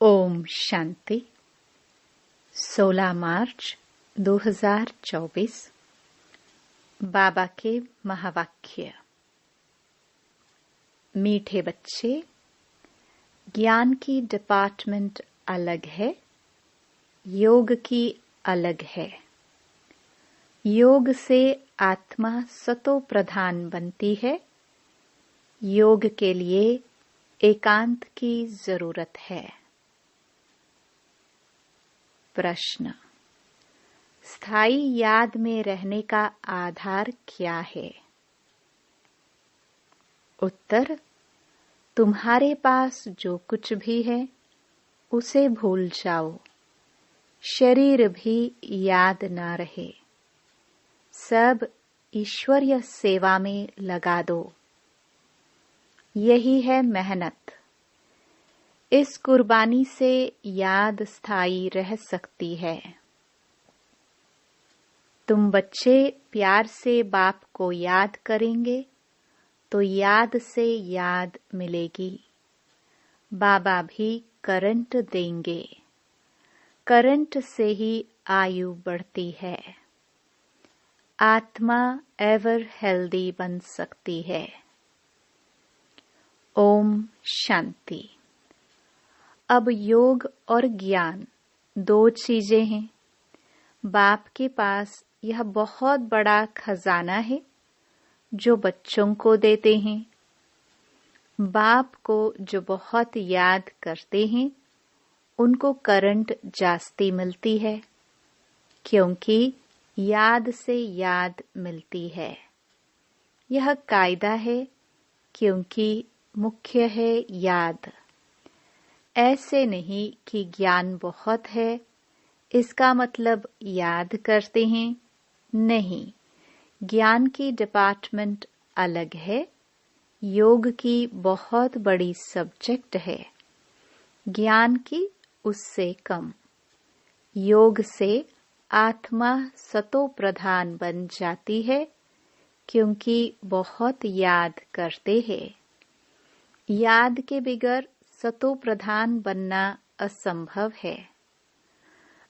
ओम शांति। 16 मार्च 2024। बाबा के महावाक्य। मीठे बच्चे, ज्ञान की डिपार्टमेंट अलग है, योग की अलग है। योग से आत्मा सतो प्रधान बनती है। योग के लिए एकांत की जरूरत है। प्रश्न: स्थायी याद में रहने का आधार क्या है? उत्तर: तुम्हारे पास जो कुछ भी है उसे भूल जाओ। शरीर भी याद ना रहे। सब ईश्वरीय सेवा में लगा दो। यही है मेहनत। इस कुर्बानी से याद स्थायी रह सकती है। तुम बच्चे प्यार से बाप को याद करेंगे तो याद से याद मिलेगी। बाबा भी करंट देंगे। करंट से ही आयु बढ़ती है। आत्मा एवर हेल्दी बन सकती है। ओम शांति। अब योग और ज्ञान दो चीजें हैं। बाप के पास यह बहुत बड़ा खजाना है जो बच्चों को देते हैं। बाप को जो बहुत याद करते हैं उनको करंट जास्ती मिलती है, क्योंकि याद से याद मिलती है। यह कायदा है, क्योंकि मुख्य है याद। ऐसे नहीं कि ज्ञान बहुत है इसका मतलब याद करते हैं। नहीं, ज्ञान की डिपार्टमेंट अलग है। योग की बहुत बड़ी सब्जेक्ट है, ज्ञान की उससे कम। योग से आत्मा सतो प्रधान बन जाती है, क्योंकि बहुत याद करते हैं। याद के बिगर सतो प्रधान बनना असंभव है।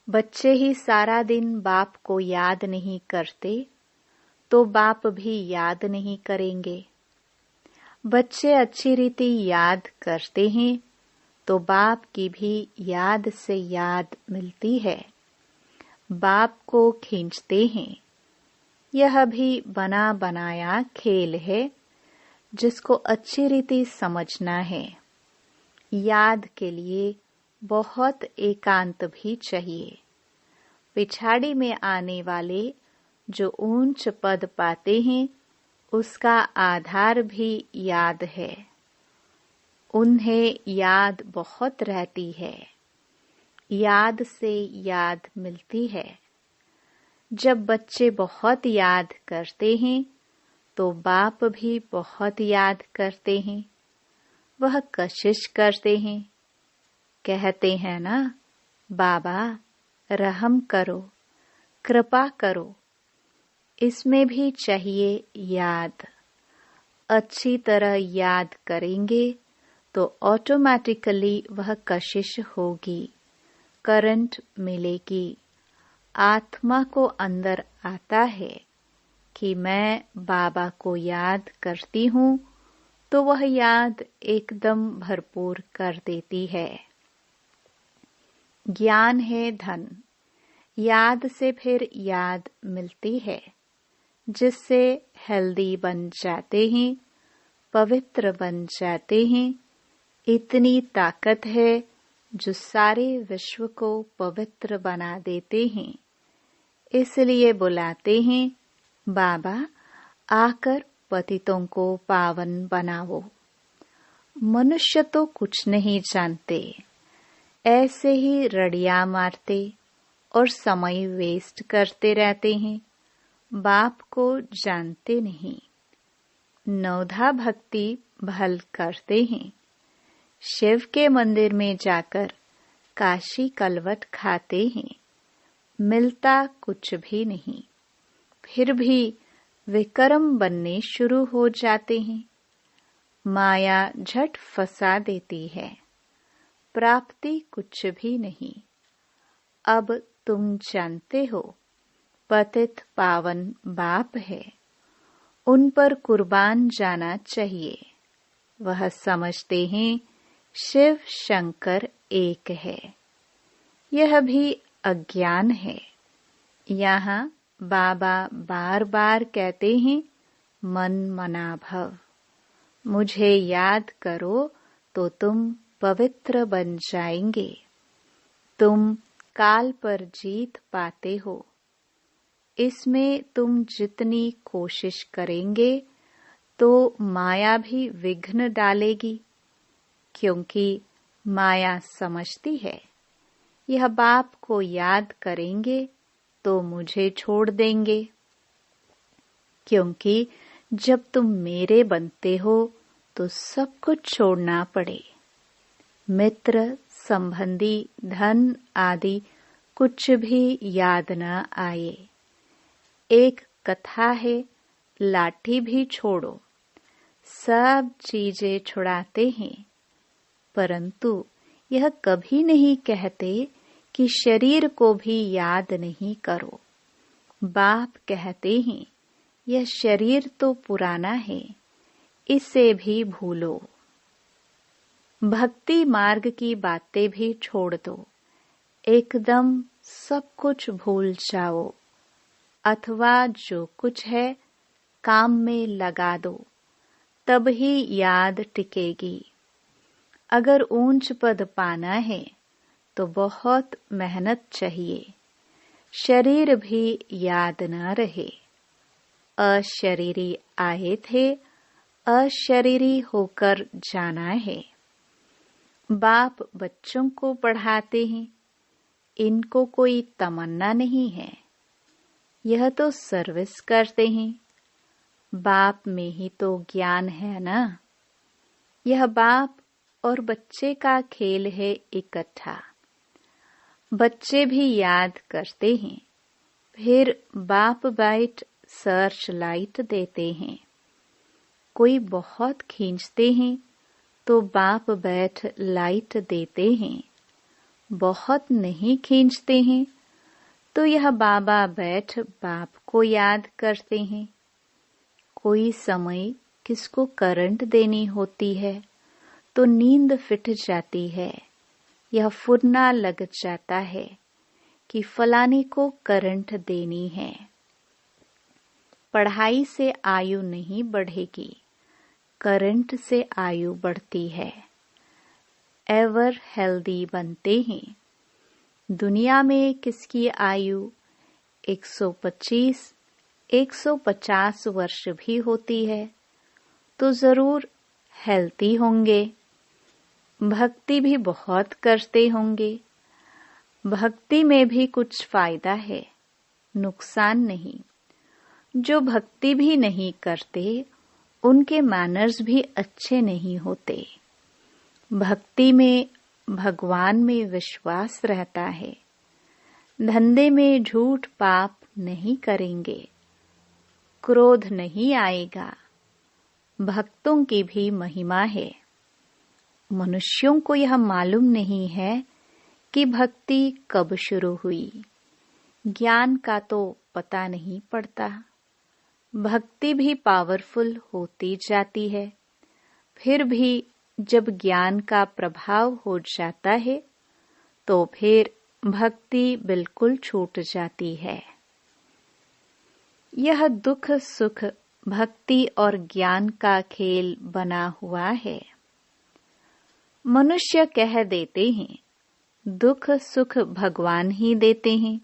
बच्चे ही सारा दिन बाप को याद नहीं करते तो बाप भी याद नहीं करेंगे। बच्चे अच्छी रीति याद करते हैं तो बाप की भी याद से याद मिलती है। बाप को खींचते हैं। यह भी बना बनाया खेल है जिसको अच्छी रीति समझना है। याद के लिए बहुत एकांत भी चाहिए। पिछाड़ी में आने वाले जो ऊंच पद पाते हैं उसका आधार भी याद है। उन्हें याद बहुत रहती है। याद से याद मिलती है। जब बच्चे बहुत याद करते हैं तो बाप भी बहुत याद करते हैं। वह कशिश करते हैं। कहते हैं ना, बाबा रहम करो, कृपा करो। इसमें भी चाहिए याद। अच्छी तरह याद करेंगे तो ऑटोमेटिकली वह कशिश होगी, करंट मिलेगी। आत्मा को अंदर आता है कि मैं बाबा को याद करती हूँ, तो वह याद एकदम भरपूर कर देती है। ज्ञान है धन। याद से फिर याद मिलती है, जिससे हेल्दी बन जाते हैं, पवित्र बन जाते हैं। इतनी ताकत है जो सारे विश्व को पवित्र बना देते हैं। इसलिए बुलाते हैं, बाबा आकर पतितों को पावन बनाओ। मनुष्य तो कुछ नहीं जानते, ऐसे ही रड़ियां मारते और समय वेस्ट करते रहते हैं। बाप को जानते नहीं। नवधा भक्ति भल करते हैं। शिव के मंदिर में जाकर काशी कलवट खाते हैं। मिलता कुछ भी नहीं, फिर भी विक्रम बनने शुरू हो जाते हैं। माया झट फंसा देती है। प्राप्ति कुछ भी नहीं। अब तुम जानते हो पतित पावन बाप है, उन पर कुर्बान जाना चाहिए। वह समझते हैं शिव शंकर एक है। यह भी अज्ञान है। यहाँ बाबा बार बार कहते हैं मन मना भव, मुझे याद करो तो तुम पवित्र बन जाएंगे। तुम काल पर जीत पाते हो। इसमें तुम जितनी कोशिश करेंगे तो माया भी विघ्न डालेगी, क्योंकि माया समझती है यह बाप को याद करेंगे तो मुझे छोड़ देंगे, क्योंकि जब तुम मेरे बनते हो तो सब कुछ छोड़ना पड़े। मित्र संबंधी धन आदि कुछ भी याद न आए। एक कथा है, लाठी भी छोड़ो। सब चीजें छुड़ाते हैं, परंतु यह कभी नहीं कहते कि शरीर को भी याद नहीं करो। बाप कहते हैं यह शरीर तो पुराना है, इसे भी भूलो। भक्ति मार्ग की बातें भी छोड़ दो। एकदम सब कुछ भूल जाओ, अथवा जो कुछ है काम में लगा दो, तब ही याद टिकेगी। अगर ऊंच पद पाना है तो बहुत मेहनत चाहिए। शरीर भी याद न रहे। अशरीरी आए थे, अशरीरी होकर जाना है। बाप बच्चों को पढ़ाते हैं, इनको कोई तमन्ना नहीं है। यह तो सर्विस करते हैं। बाप में ही तो ज्ञान है ना। यह बाप और बच्चे का खेल है इकट्ठा। बच्चे भी याद करते हैं, फिर बाप बैठ सर्च लाइट देते हैं। कोई बहुत खींचते हैं तो बाप बैठ लाइट देते हैं। बहुत नहीं खींचते हैं तो यह बाबा बैठ बाप को याद करते हैं। कोई समय किसको करंट देनी होती है तो नींद फिट जाती है। यह फुरना लग जाता है कि फलाने को करंट देनी है। पढ़ाई से आयु नहीं बढ़ेगी, करंट से आयु बढ़ती है। एवर हेल्दी बनते हैं। दुनिया में किसकी आयु 125, 150 वर्ष भी होती है तो जरूर हेल्दी होंगे। भक्ति भी बहुत करते होंगे। भक्ति में भी कुछ फायदा है, नुकसान नहीं। जो भक्ति भी नहीं करते उनके मैनर्स भी अच्छे नहीं होते। भक्ति में भगवान में विश्वास रहता है। धंधे में झूठ पाप नहीं करेंगे, क्रोध नहीं आएगा। भक्तों की भी महिमा है। मनुष्यों को यह मालूम नहीं है कि भक्ति कब शुरू हुई। ज्ञान का तो पता नहीं पड़ता। भक्ति भी पावरफुल होती जाती है। फिर भी जब ज्ञान का प्रभाव हो जाता है तो फिर भक्ति बिल्कुल छूट जाती है। यह दुख सुख भक्ति और ज्ञान का खेल बना हुआ है। मनुष्य कह देते हैं दुख सुख भगवान ही देते हैं,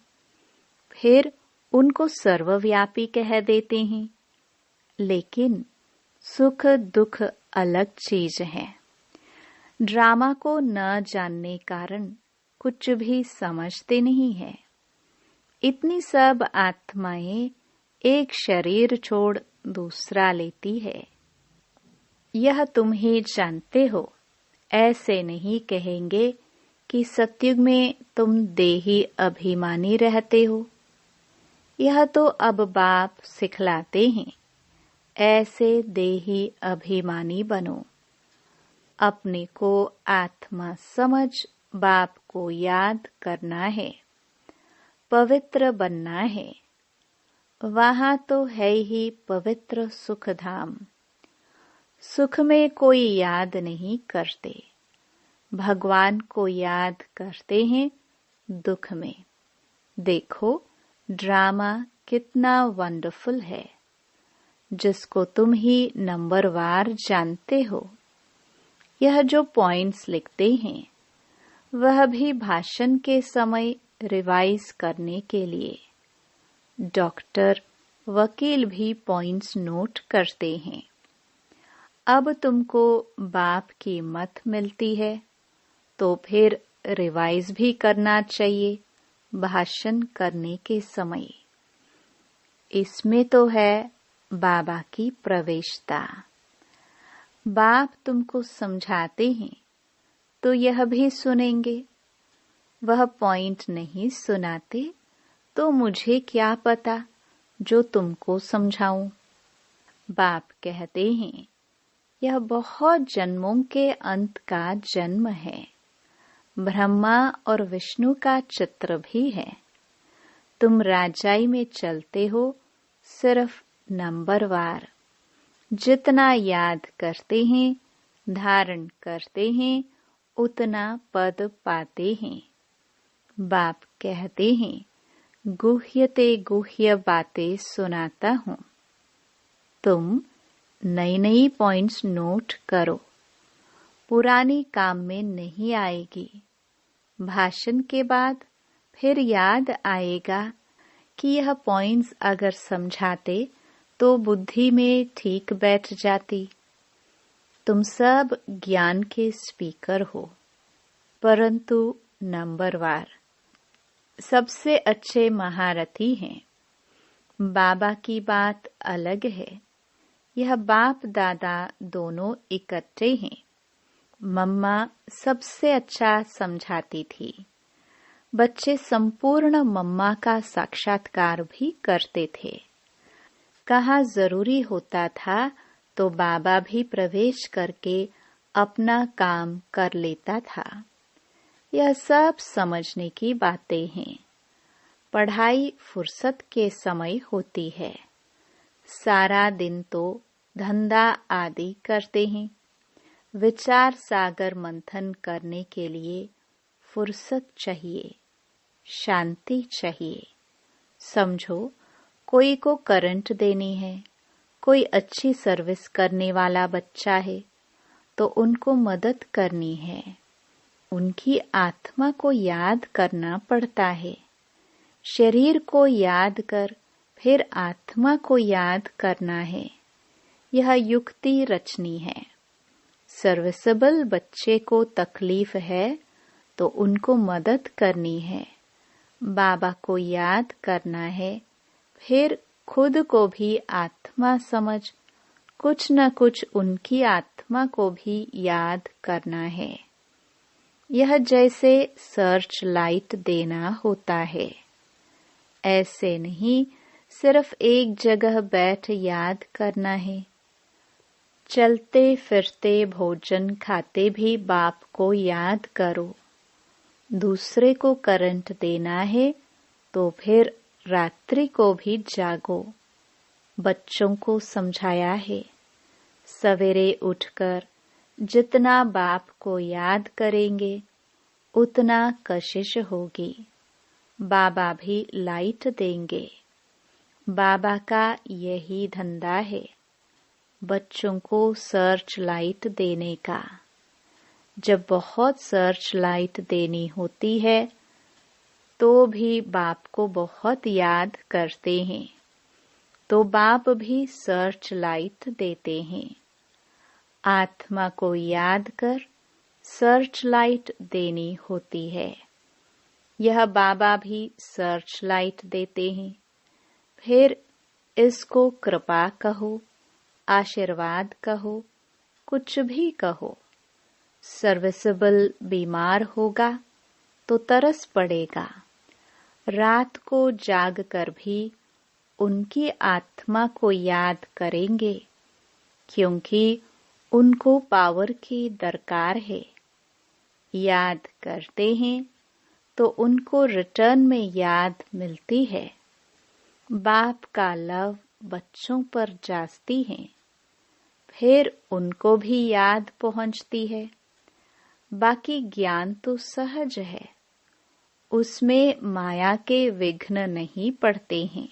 फिर उनको सर्वव्यापी कह देते हैं। लेकिन सुख दुख अलग चीज है। ड्रामा को न जानने कारण कुछ भी समझते नहीं है। इतनी सब आत्माएं एक शरीर छोड़ दूसरा लेती है। यह तुम ही जानते हो। ऐसे नहीं कहेंगे कि सतयुग में तुम देही अभिमानी रहते हो। यह तो अब बाप सिखलाते हैं, ऐसे देही अभिमानी बनो। अपने को आत्मा समझ बाप को याद करना है, पवित्र बनना है। वहाँ तो है ही पवित्र सुख धाम। सुख में कोई याद नहीं करते, भगवान को याद करते हैं दुख में। देखो ड्रामा कितना वंडरफुल है, जिसको तुम ही नंबरवार जानते हो। यह जो पॉइंट्स लिखते हैं वह भी भाषण के समय रिवाइज करने के लिए। डॉक्टर, वकील भी पॉइंट्स नोट करते हैं। अब तुमको बाप की मत मिलती है तो फिर रिवाइज भी करना चाहिए भाषण करने के समय। इसमें तो है बाबा की प्रवेशता। बाप तुमको समझाते हैं तो यह भी सुनेंगे। वह पॉइंट नहीं सुनाते तो मुझे क्या पता जो तुमको समझाऊं। बाप कहते हैं यह बहुत जन्मों के अंत का जन्म है। ब्रह्मा और विष्णु का चित्र भी है। तुम राजाई में चलते हो सिर्फ नंबरवार। जितना याद करते हैं, धारण करते हैं, उतना पद पाते हैं। बाप कहते हैं गुह्य ते गुह्य बातें सुनाता हूँ। तुम नई नई पॉइंट्स नोट करो, पुरानी काम में नहीं आएगी। भाषण के बाद फिर याद आएगा कि यह पॉइंट्स अगर समझाते तो बुद्धि में ठीक बैठ जाती। तुम सब ज्ञान के स्पीकर हो, परंतु नंबरवार। सबसे अच्छे महारथी हैं। बाबा की बात अलग है। यह बाप दादा दोनों इकट्ठे हैं। मम्मा सबसे अच्छा समझाती थी। बच्चे संपूर्ण मम्मा का साक्षात्कार भी करते थे। कहाँ जरूरी होता था तो बाबा भी प्रवेश करके अपना काम कर लेता था। यह सब समझने की बातें हैं। पढ़ाई फुर्सत के समय होती है। सारा दिन तो धंधा आदि करते हैं। विचार सागर मंथन करने के लिए फुर्सत चाहिए, शांति चाहिए। समझो कोई को करंट देनी है, कोई अच्छी सर्विस करने वाला बच्चा है तो उनको मदद करनी है। उनकी आत्मा को याद करना पड़ता है। शरीर को याद कर फिर आत्मा को याद करना है। यह युक्ति रचनी है। सर्विसेबल बच्चे को तकलीफ है तो उनको मदद करनी है। बाबा को याद करना है, फिर खुद को भी आत्मा समझ कुछ न कुछ उनकी आत्मा को भी याद करना है। यह जैसे सर्च लाइट देना होता है। ऐसे नहीं सिर्फ एक जगह बैठ याद करना है। चलते फिरते भोजन खाते भी बाप को याद करो। दूसरे को करंट देना है तो फिर रात्रि को भी जागो। बच्चों को समझाया है सवेरे उठकर जितना बाप को याद करेंगे उतना कशिश होगी। बाबा भी लाइट देंगे। बाबा का यही धंधा है, बच्चों को सर्च लाइट देने का। जब बहुत सर्च लाइट देनी होती है तो भी बाप को बहुत याद करते हैं, तो बाप भी सर्च लाइट देते हैं। आत्मा को याद कर सर्च लाइट देनी होती है। यह बाबा भी सर्च लाइट देते हैं। फिर इसको कृपा कहो, आशीर्वाद कहो, कुछ भी कहो। सर्विसेबल बीमार होगा तो तरस पड़ेगा। रात को जाग कर भी उनकी आत्मा को याद करेंगे, क्योंकि उनको पावर की दरकार है। याद करते हैं तो उनको रिटर्न में याद मिलती है। बाप का लव बच्चों पर जाती है, फिर उनको भी याद पहुंचती है। बाकी ज्ञान तो सहज है, उसमें माया के विघ्न नहीं पड़ते हैं।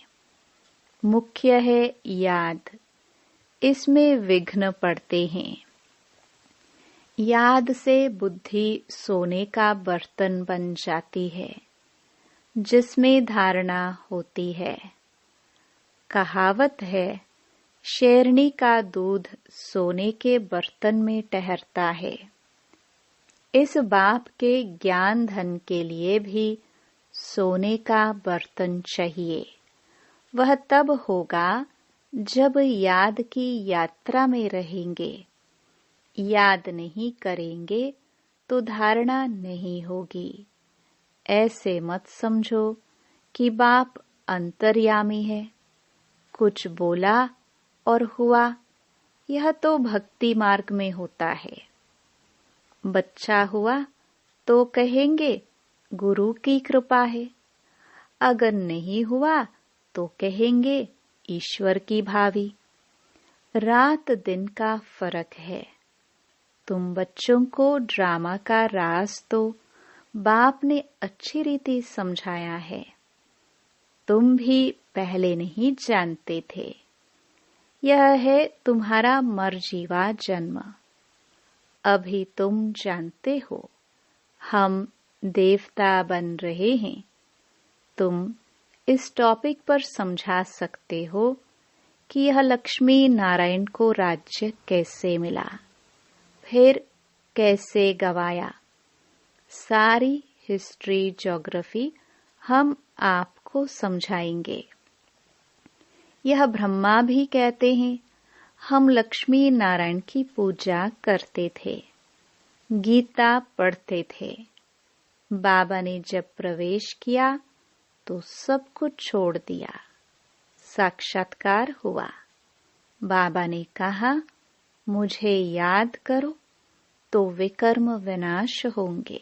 मुख्य है याद, इसमें विघ्न पड़ते हैं। याद से बुद्धि सोने का बर्तन बन जाती है, जिसमें धारणा होती है। कहावत है, शेरनी का दूध सोने के बर्तन में ठहरता है। इस बाप के ज्ञान धन के लिए भी सोने का बर्तन चाहिए। वह तब होगा जब याद की यात्रा में रहेंगे। याद नहीं करेंगे तो धारणा नहीं होगी। ऐसे मत समझो कि बाप अंतर्यामी है, कुछ बोला और हुआ। यह तो भक्ति मार्ग में होता है। बच्चा हुआ तो कहेंगे गुरु की कृपा है, अगर नहीं हुआ तो कहेंगे ईश्वर की भावी। रात दिन का फर्क है। तुम बच्चों को ड्रामा का राज तो बाप ने अच्छी रीति समझाया है। तुम भी पहले नहीं जानते थे। यह है तुम्हारा मरजीवा जन्म। अभी तुम जानते हो हम देवता बन रहे हैं। तुम इस टॉपिक पर समझा सकते हो कि यह लक्ष्मी नारायण को राज्य कैसे मिला, फिर कैसे गवाया। सारी हिस्ट्री ज्योग्राफी हम आपको समझाएंगे। यह ब्रह्मा भी कहते हैं हम लक्ष्मी नारायण की पूजा करते थे, गीता पढ़ते थे। बाबा ने जब प्रवेश किया तो सब कुछ छोड़ दिया। साक्षात्कार हुआ। बाबा ने कहा मुझे याद करो तो विकर्म विनाश होंगे।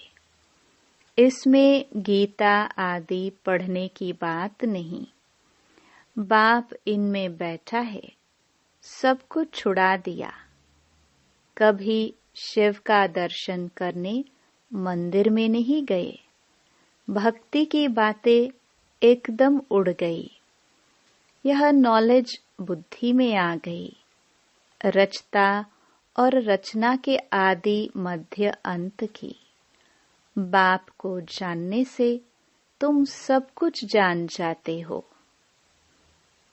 इसमें गीता आदि पढ़ने की बात नहीं। बाप इनमें बैठा है, सब कुछ छुड़ा दिया। कभी शिव का दर्शन करने मंदिर में नहीं गए। भक्ति की बातें एकदम उड़ गई। यह नॉलेज बुद्धि में आ गई। रचता और रचना के आदि मध्य अंत की। बाप को जानने से तुम सब कुछ जान जाते हो।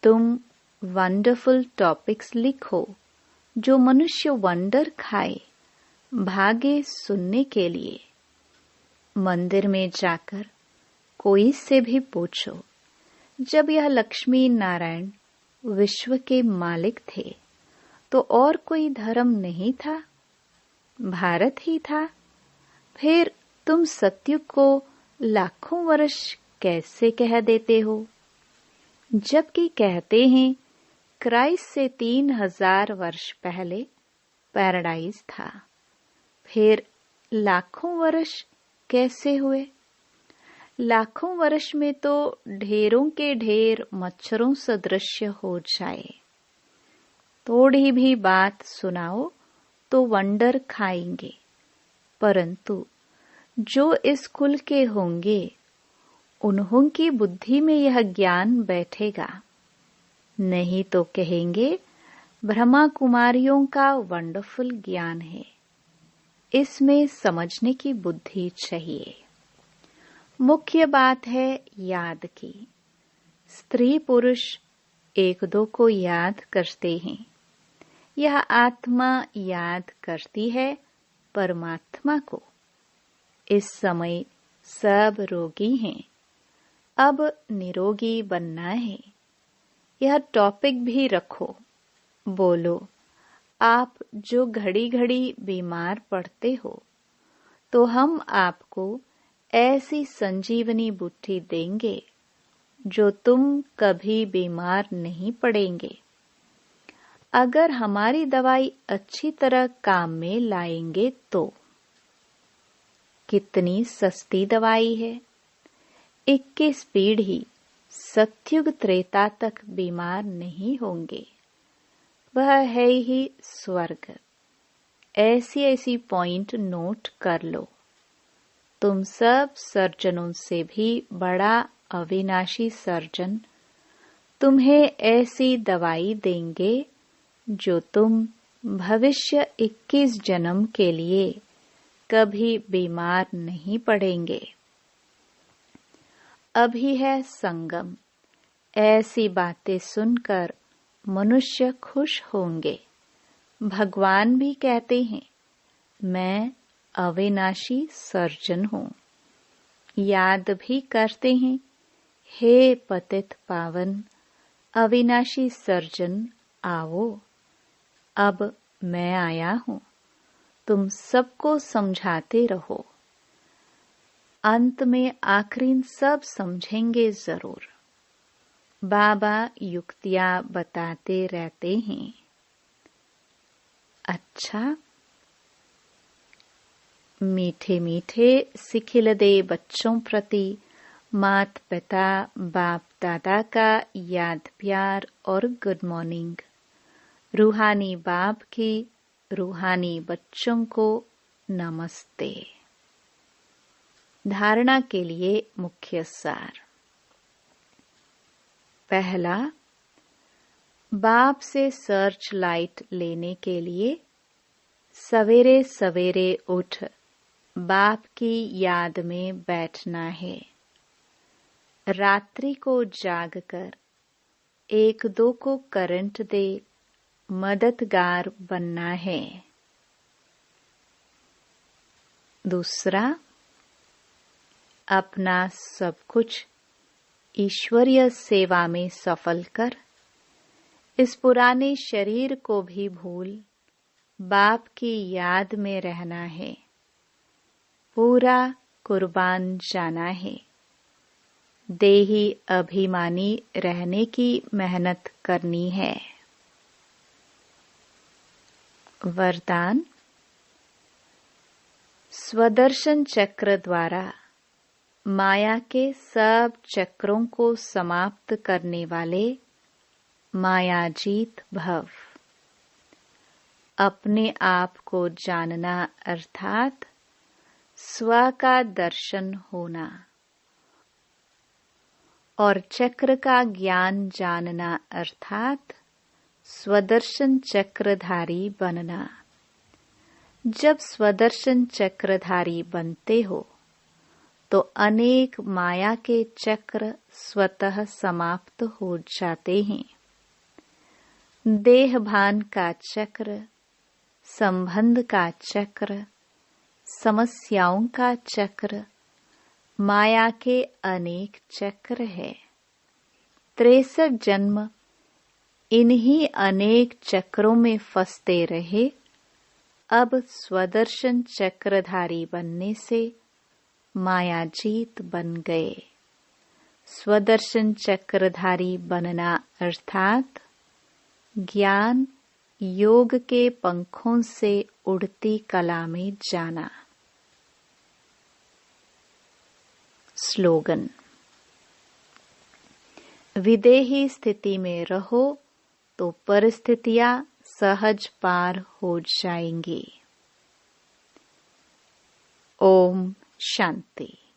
तुम वंडरफुल टॉपिक्स लिखो जो मनुष्य वंडर खाए, भागे सुनने के लिए। मंदिर में जाकर कोई से भी पूछो, जब यह लक्ष्मी नारायण विश्व के मालिक थे तो और कोई धर्म नहीं था, भारत ही था। फिर तुम सत्युग को लाखों वर्ष कैसे कह देते हो, जबकि कहते हैं क्राइस्ट से 3000 वर्ष पहले पैराडाइज था। फिर लाखों वर्ष कैसे हुए? लाखों वर्ष में तो ढेरों के ढेर मच्छरों सदृश हो जाए। थोड़ी भी बात सुनाओ तो वंडर खाएंगे। परंतु जो इस कुल के होंगे उन्हों की बुद्धि में यह ज्ञान बैठेगा। नहीं तो कहेंगे ब्रह्मा कुमारियों का वंडरफुल ज्ञान है। इसमें समझने की बुद्धि चाहिए। मुख्य बात है याद की। स्त्री पुरुष एक दो को याद करते हैं। यह आत्मा याद करती है परमात्मा को। इस समय सब रोगी हैं, अब निरोगी बनना है। यह टॉपिक भी रखो। बोलो, आप जो घड़ी घड़ी बीमार पड़ते हो तो हम आपको ऐसी संजीवनी बूटी देंगे जो तुम कभी बीमार नहीं पड़ेंगे। अगर हमारी दवाई अच्छी तरह काम में लाएंगे तो। कितनी सस्ती दवाई है। 21 पीढ़ी सतयुग त्रेता तक बीमार नहीं होंगे। वह है ही स्वर्ग। ऐसी ऐसी पॉइंट नोट कर लो। तुम सब सर्जनों से भी बड़ा अविनाशी सर्जन तुम्हें ऐसी दवाई देंगे जो तुम भविष्य 21 जन्म के लिए कभी बीमार नहीं पड़ेंगे। अभी है संगम। ऐसी बातें सुनकर मनुष्य खुश होंगे। भगवान भी कहते हैं, मैं अविनाशी सर्जन हूँ। याद भी करते हैं, हे पतित पावन अविनाशी सर्जन आओ, अब मैं आया हूँ। तुम सबको समझाते रहो। अंत में आखिरीन सब समझेंगे जरूर। बाबा युक्तियां बताते रहते हैं। अच्छा, मीठे मीठे सिखिलदे बच्चों प्रति मात पिता बाप दादा का याद प्यार और गुड मॉर्निंग। रूहानी बाप की रूहानी बच्चों को नमस्ते। धारणा के लिए मुख्य सार। पहला, बाप से सर्च लाइट लेने के लिए सवेरे सवेरे उठ बाप की याद में बैठना है। रात्रि को जागकर एक दो को करंट दे मददगार बनना है। दूसरा, अपना सब कुछ ईश्वरीय सेवा में सफल कर इस पुराने शरीर को भी भूल बाप की याद में रहना है। पूरा कुर्बान जाना है। देही अभिमानी रहने की मेहनत करनी है। वरदान। स्वदर्शन चक्र द्वारा माया के सब चक्रों को समाप्त करने वाले मायाजीत भव। अपने आप को जानना अर्थात स्व का दर्शन होना और चक्र का ज्ञान जानना अर्थात स्वदर्शन चक्रधारी बनना। जब स्वदर्शन चक्रधारी बनते हो तो अनेक माया के चक्र स्वतः समाप्त हो जाते हैं। देहभान का चक्र, संबंध का चक्र, समस्याओं का चक्र, माया के अनेक चक्र है। 63 जन्म इन्हीं अनेक चक्रों में फंसते रहे। अब स्वदर्शन चक्रधारी बनने से मायाजीत बन गए। स्वदर्शन चक्रधारी बनना अर्थात ज्ञान योग के पंखों से उड़ती कला में जाना। स्लोगन। विदेही स्थिति में रहो तो परिस्थितियां सहज पार हो जाएंगी। ओम शांति।